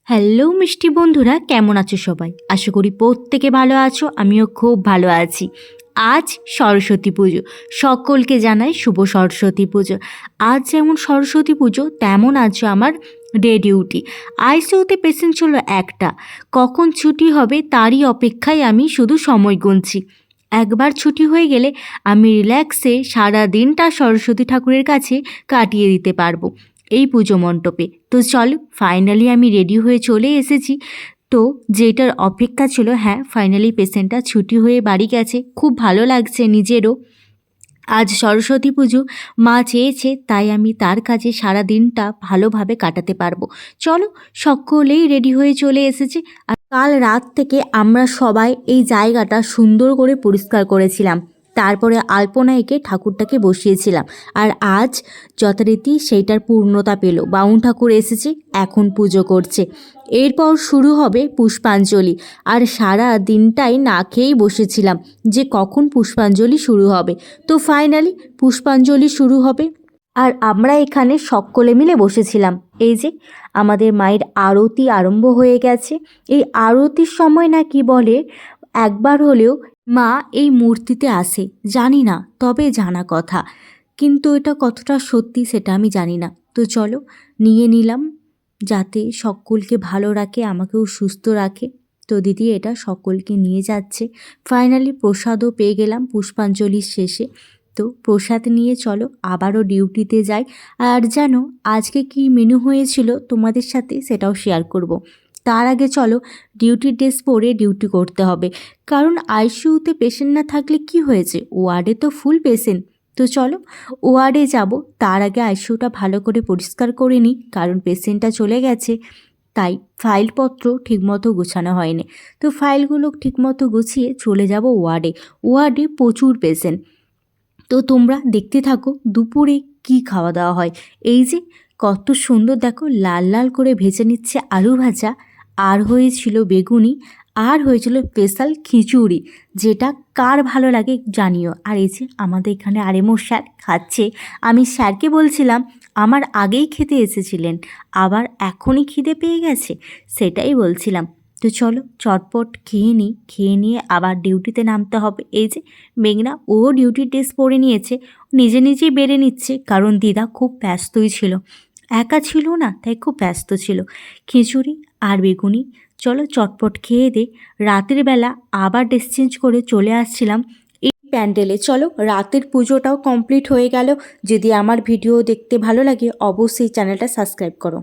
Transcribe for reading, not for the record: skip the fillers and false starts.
Hello মিষ্টি বন্ধুরা, কেমন আছো সবাই? আশা করি প্রত্যেকে ভালো আছো, আমিও খুব ভালো আছি। আজ সরস্বতী পুজো, সকলকে জানাই শুভ সরস্বতী পুজো। আজ যেমন সরস্বতী পুজো তেমন আজ আমার ডে ডিউটি। আইসিইউতে পেশেন্ট ছিল একটা, কখন ছুটি হবে তারই অপেক্ষায় আমি শুধু সময় গুনছি। একবার ছুটি হয়ে গেলে আমি রিল্যাক্সে সারা দিনটা সরস্বতী ঠাকুরের কাছে কাটিয়ে দিতে পারবো এই পুজো মণ্ডপে। তো চলো, ফাইনালি আমি রেডি হয়ে চলে এসেছি। তো যেটার অপেক্ষা ছিল, হ্যাঁ ফাইনালি পেশেন্টটা ছুটি হয়ে বাড়ি গেছে, খুব ভালো লাগছে নিজেরও। আজ সরস্বতী পুজো, মা চেয়েছে তাই আমি তার কাছে সারা দিনটা ভালোভাবে কাটাতে পারবো। চলো, সকলেই রেডি হয়ে চলে এসেছে। আর কাল রাত থেকে আমরা সবাই এই জায়গাটা সুন্দর করে পরিষ্কার করেছিলাম, তারপরে আলপনা এঁকে ঠাকুরটাকে বসিয়েছিলাম। আর আজ যথারীতি সেইটার পূর্ণতা পেল, বাউন ঠাকুর এসেছে, এখন পুজো করছে। এরপর শুরু হবে পুষ্পাঞ্জলি। আর সারা দিনটাই না খেয়েই বসেছিলাম যে কখন পুষ্পাঞ্জলি শুরু হবে। তো ফাইনালি পুষ্পাঞ্জলি শুরু হবে, আর আমরা এখানে সকলে মিলে বসেছিলাম। এই যে আমাদের মায়ের আরতি আরম্ভ হয়ে গেছে। এই আরতির সময় না কি বলে, একবার হলেও মা এই মূর্তিতে আসে, জানি না, তবে জানা কথা। কিন্তু এটা কতটা সত্যি সেটা আমি জানি না। তো চলো, নিয়ে নিলাম, যাতে সকলকে ভালো রাখে, আমাকেও সুস্থ রাখে। তো দিদি এটা সকলকে নিয়ে যাচ্ছে। ফাইনালি প্রসাদও পেয়ে গেলাম পুষ্পাঞ্জলির শেষে। তো প্রসাদ নিয়ে চলো আবারও ডিউটিতে যাই। আর জানো আজকে কি মেনু হয়েছিল তোমাদের সাথে সেটাও শেয়ার করব। তার আগে চলো ডিউটির ড্রেস পরে ডিউটি করতে হবে, কারণ আইসিইউতে পেশেন্ট না থাকলে কি হয়েছে, ওয়ার্ডে তো ফুল পেশেন্ট। তো চলো ওয়ার্ডে যাব, তার আগে আইসিইউটা ভালো করে পরিষ্কার করে নিই, কারণ পেশেন্টটা চলে গেছে, তাই ফাইলপত্র ঠিকমতো গোছানো হয়নি। তো ফাইলগুলো ঠিকমতো গুছিয়ে চলে যাব ওয়ার্ডে। ওয়ার্ডে প্রচুর পেশেন্ট। তো তোমরা দেখতে থাকো দুপুরে কি খাওয়া দাওয়া হয়। এই যে কত সুন্দর দেখো, লাল লাল করে ভেজে নিচ্ছে আলু ভাজা, আর হয়েছিল বেগুনি, আর হয়েছিল স্পেশাল খিচুড়ি, যেটা কার ভালো লাগে জানিও। আর এই যে আমাদের এখানে আরেমো স্যার খাচ্ছে। আমি স্যারকে বলছিলাম আমার আগেই খেতে এসেছিলেন, আবার এখনই খিদে পেয়ে গেছে, সেটাই বলছিলাম। তো চলো চটপট খেয়ে নিই, খেয়ে নিয়ে আবার ডিউটিতে নামতে হবে। এই যে মেঘনা, ও ডিউটির ড্রেস পরে নিয়েছে, নিজে নিজেই বেড়ে নিচ্ছে, কারণ দিদা খুব ব্যস্তই ছিল, একা ছিল না, তাই খুব ব্যস্ত ছিল। খিচুড়ি আর বেগুনি, চলো চটপট খেয়ে দে। রাতের বেলা আবার ড্রেস চেঞ্জ করে চলে আসছিলাম এই প্যান্ডেলে। চলো রাতের পুজোটাও কমপ্লিট হয়ে গেল। যদি আমার ভিডিও দেখতে ভালো লাগে অবশ্যই চ্যানেলটা সাবস্ক্রাইব করো।